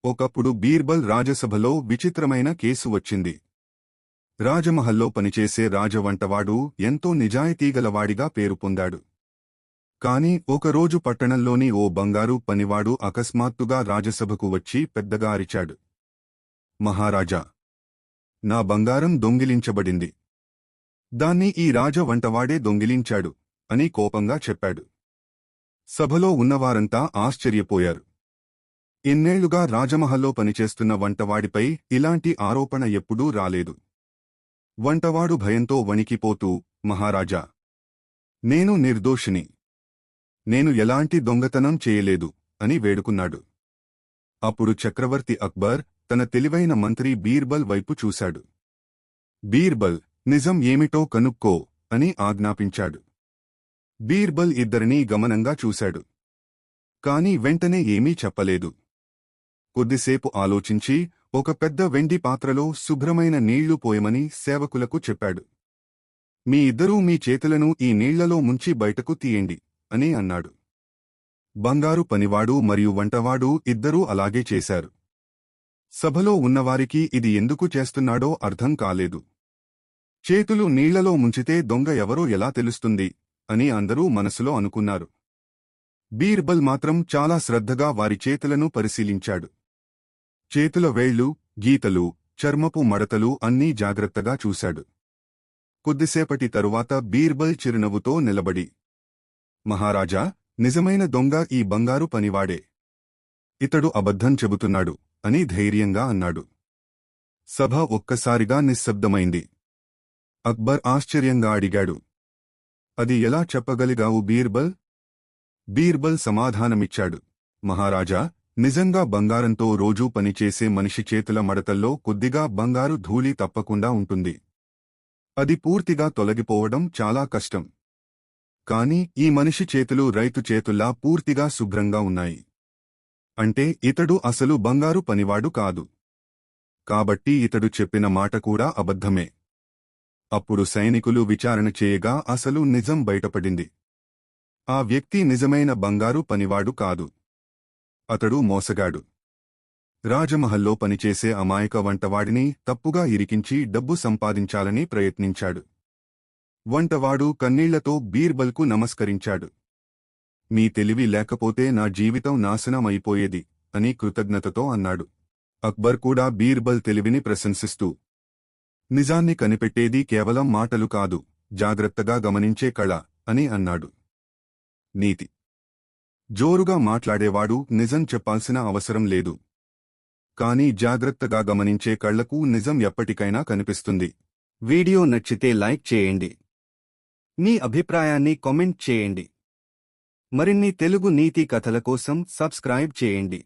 ఒకప్పుడు బీర్బల్ రాజసభలో విచిత్రమైన కేసు వచ్చింది. రాజమహల్లో పనిచేసే రాజవంటవాడు ఎంతో నిజాయితీగలవాడిగా పేరు పొందాడు. కాని ఒకరోజు పట్టణంలోని ఓ బంగారు పనివాడు అకస్మాత్తుగా రాజసభకు వచ్చి పెద్దగా అరిచాడు. మహారాజా, నా బంగారం దొంగిలించబడింది. దాన్ని ఈ రాజవంటవాడే దొంగిలించాడు అని కోపంగా చెప్పాడు. సభలో ఉన్నవారంతా ఆశ్చర్యపోయారు. ఇన్నేళ్లుగా రాజమహల్లో పనిచేస్తున్న వంటవాడిపై ఇలాంటి ఆరోపణ ఎప్పుడూ రాలేదు. వంటవాడు భయంతో వణికిపోతూ, మహారాజా, నేను నిర్దోషిని. నేను ఎలాంటి దొంగతనం చేయలేదు అని వేడుకున్నాడు. అప్పుడు చక్రవర్తి అక్బర్ తన తెలివైన మంత్రి బీర్బల్ వైపు చూశాడు. బీర్బల్, నిజం ఏమిటో కనుక్కో అని ఆజ్ఞాపించాడు. బీర్బల్ ఇద్దరినీ గమనంగా చూశాడు. కాని వెంటనే ఏమీ చెప్పలేదు. కొద్దిసేపు ఆలోచించి ఒక పెద్ద వెండి పాత్రలో శుభ్రమైన నీళ్లు పోయమని సేవకులకు చెప్పాడు. మీ ఇద్దరూ మీ చేతులను ఈ నీళ్లలో ముంచి బయటకు తీయండి అని అన్నాడు. బంగారు పనివాడు మరియు వంటవాడు ఇద్దరూ అలాగే చేశారు. సభలో ఉన్నవారికి ఇది ఎందుకు చేస్తున్నాడో అర్థం కాలేదు. చేతులు నీళ్లలో ముంచితే దొంగ ఎవరో ఎలా తెలుస్తుంది అని అందరూ మనసులో అనుకున్నారు. బీర్బల్ మాత్రం చాలా శ్రద్ధగా వారి చేతులను పరిశీలించాడు. చేతుల వేళ్లు, గీతలు, చర్మపు మడతలు అన్నీ జాగ్రత్తగా చూశాడు. కొద్దిసేపటి తరువాత బీర్బల్ చిరునవ్వుతో నిలబడి, మహారాజా, నిజమైన దొంగ ఈ బంగారు పనివాడే. ఇతడు అబద్ధం చెబుతున్నాడు అని ధైర్యంగా అన్నాడు. సభ ఒక్కసారిగా నిశ్శబ్దమైంది. అక్బర్ ఆశ్చర్యంగా అడిగాడు, అది ఎలా చెప్పగలిగావు బీర్బల్? బీర్బల్ సమాధానమిచ్చాడు, మహారాజా, నిజంగా బంగారంతో రోజూ పనిచేసే మనిషి చేతుల మడతల్లో కొద్దిగా బంగారు ధూళి తప్పకుండా ఉంటుంది. అది పూర్తిగా తొలగిపోవడం చాలా కష్టం. కాని ఈ మనిషి చేతులు రైతు చేతుల్లా పూర్తిగా శుభ్రంగా ఉన్నాయి. అంటే ఇతడు అసలు బంగారు పనివాడు కాదు. కాబట్టి ఇతడు చెప్పిన మాట కూడా అబద్ధమే. అప్పుడు సైనికులు విచారణ చేయగా అసలు నిజం బయటపడింది. ఆ వ్యక్తి నిజమైన బంగారు పనివాడు కాదు. అతడు మోసగాడు. రాజమహల్లో పనిచేసే అమాయక వంటవాడిని తప్పుగా ఇరికించి డబ్బు సంపాదించాలని ప్రయత్నించాడు. వంటవాడు కన్నీళ్లతో బీర్బల్కు నమస్కరించాడు. మీ తెలివి లేకపోతే నా జీవితం నాశనమైపోయేది అని కృతజ్ఞతతో అన్నాడు. అక్బర్ కూడా బీర్బల్ తెలివిని ప్రశంసిస్తూ, నిజాన్ని కనిపెట్టేది కేవలం మాటలు కాదు, జాగ్రత్తగా గమనించే కళ అని అన్నాడు. నీతి: జోరుగా మాట్లాడేవాడు నిజం చెప్పాల్సిన అవసరం లేదు. కానీ జాగ్రత్తగా గమనించే కళ్లకు నిజం ఎప్పటికైనా కనిపిస్తుంది. వీడియో నచ్చితే లైక్ చేయండి. మీ అభిప్రాయాన్ని కామెంట్ చేయండి. మరిన్ని తెలుగు నీతి కథల కోసం సబ్స్క్రైబ్ చేయండి.